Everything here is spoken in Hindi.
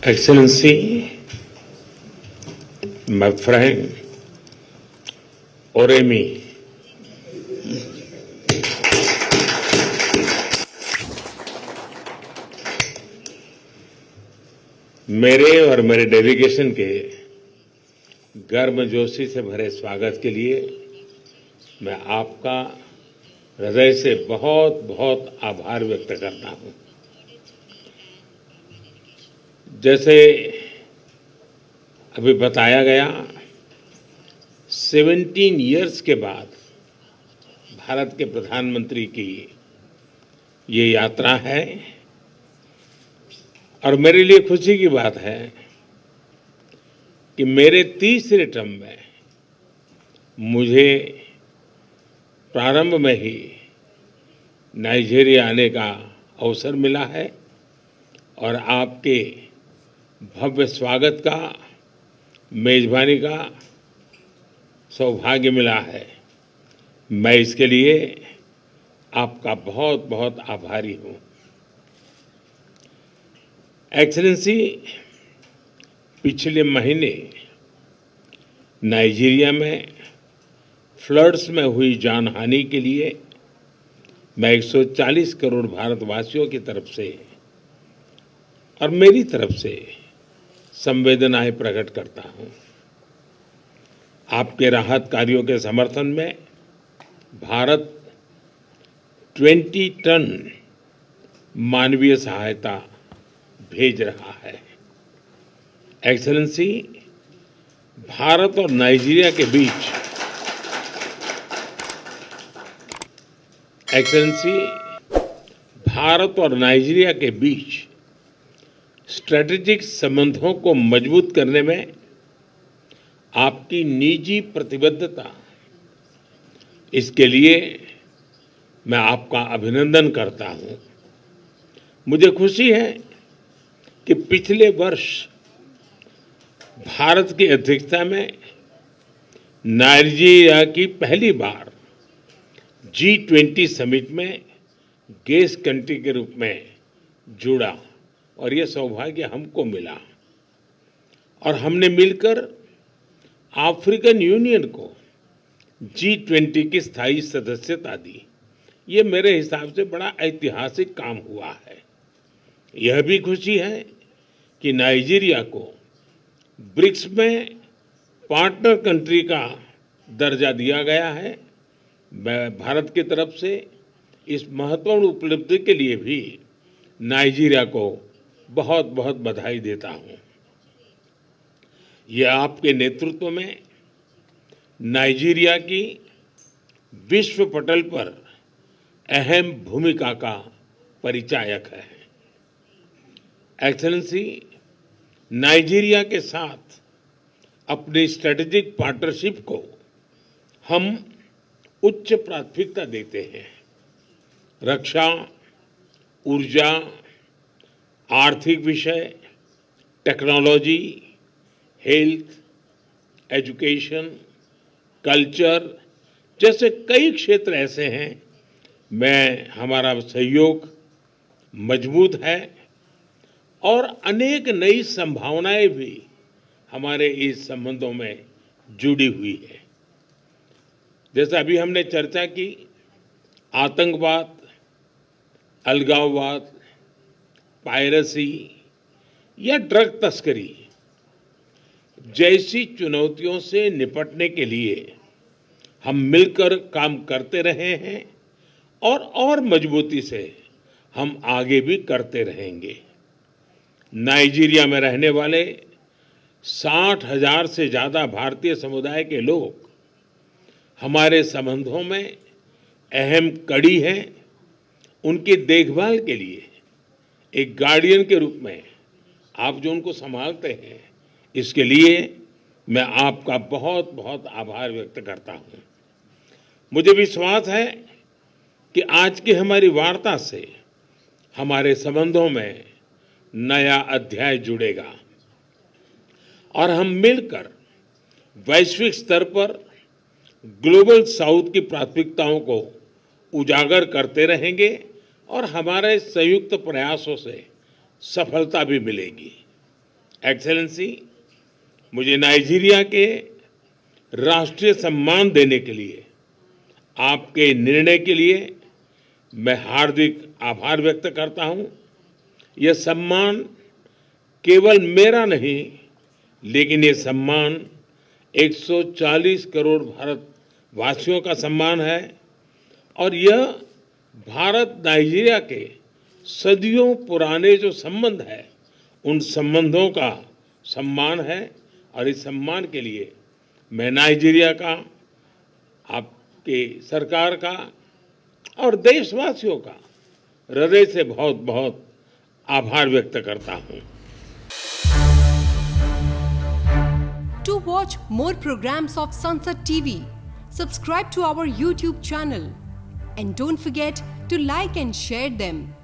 Excellency, my friend Oremi, मेरे और मेरे डेलीगेशन के गर्मजोशी से भरे स्वागत के लिए मैं आपका हृदय से बहुत बहुत आभार व्यक्त करता हूं। जैसे अभी बताया गया, 17 इयर्स के बाद भारत के प्रधानमंत्री की ये यात्रा है और मेरे लिए खुशी की बात है कि मेरे तीसरे टर्म में मुझे प्रारंभ में ही नाइजीरिया आने का अवसर मिला है और आपके भव्य स्वागत का, मेजबानी का सौभाग्य मिला है। मैं इसके लिए आपका बहुत बहुत आभारी हूं। एक्सेलेंसी, पिछले महीने नाइजीरिया में फ्लड्स में हुई जानहानि के लिए मैं 140 करोड़ भारतवासियों की तरफ से और मेरी तरफ से संवेदनाएं प्रकट करता हूं। आपके राहत कार्यों के समर्थन में भारत 20 टन मानवीय सहायता भेज रहा है। एक्सेलेंसी, भारत और नाइजीरिया के बीच स्ट्रैटेजिक संबंधों को मजबूत करने में आपकी निजी प्रतिबद्धता, इसके लिए मैं आपका अभिनंदन करता हूं। मुझे खुशी है कि पिछले वर्ष भारत की अध्यक्षता में नाइजीरिया की पहली बार G20 समिट में गेस्ट कंट्री के रूप में जुड़ा और ये सौभाग्य हमको मिला और हमने मिलकर अफ्रीकन यूनियन को G20 की स्थायी सदस्यता दी। ये मेरे हिसाब से बड़ा ऐतिहासिक काम हुआ है। यह भी खुशी है कि नाइजीरिया को ब्रिक्स में पार्टनर कंट्री का दर्जा दिया गया है। मैं भारत की तरफ से इस महत्वपूर्ण उपलब्धि के लिए भी नाइजीरिया को बहुत बहुत बधाई देता हूं। यह आपके नेतृत्व में नाइजीरिया की विश्व पटल पर अहम भूमिका का परिचायक है। एक्सेलेंसी, नाइजीरिया के साथ अपनी स्ट्रैटेजिक पार्टनरशिप को हम उच्च प्राथमिकता देते हैं। रक्षा, ऊर्जा, आर्थिक विषय, टेक्नोलॉजी, हेल्थ, एजुकेशन, कल्चर जैसे कई क्षेत्र ऐसे हैं में हमारा सहयोग मजबूत है और अनेक नई संभावनाएं भी हमारे इस संबंधों में जुड़ी हुई है। जैसा अभी हमने चर्चा की, आतंकवाद, अलगाववाद, पायरेसी या ड्रग तस्करी जैसी चुनौतियों से निपटने के लिए हम मिलकर काम करते रहे हैं और मजबूती से हम आगे भी करते रहेंगे। नाइजीरिया में रहने वाले 60,000 से ज्यादा भारतीय समुदाय के लोग हमारे संबंधों में अहम कड़ी हैं। उनकी देखभाल के लिए एक गार्डियन के रूप में आप जो उनको संभालते हैं, इसके लिए मैं आपका बहुत बहुत आभार व्यक्त करता हूं। मुझे विश्वास है कि आज की हमारी वार्ता से हमारे संबंधों में नया अध्याय जुड़ेगा और हम मिलकर वैश्विक स्तर पर ग्लोबल साउथ की प्राथमिकताओं को उजागर करते रहेंगे और हमारे संयुक्त प्रयासों से सफलता भी मिलेगी। एक्सेलेंसी, मुझे नाइजीरिया के राष्ट्रीय सम्मान देने के लिए आपके निर्णय के लिए मैं हार्दिक आभार व्यक्त करता हूं। यह सम्मान केवल मेरा नहीं, लेकिन ये सम्मान 140 करोड़ भारतवासियों का सम्मान है और यह भारत नाइजीरिया के सदियों पुराने जो संबंध है, उन संबंधों का सम्मान है और इस सम्मान के लिए मैं नाइजीरिया का, आपके सरकार का और देशवासियों का हृदय से बहुत बहुत आभार व्यक्त करता हूं। To watch more programs of Sansad TV, subscribe to our YouTube channel and don't forget to like and share them.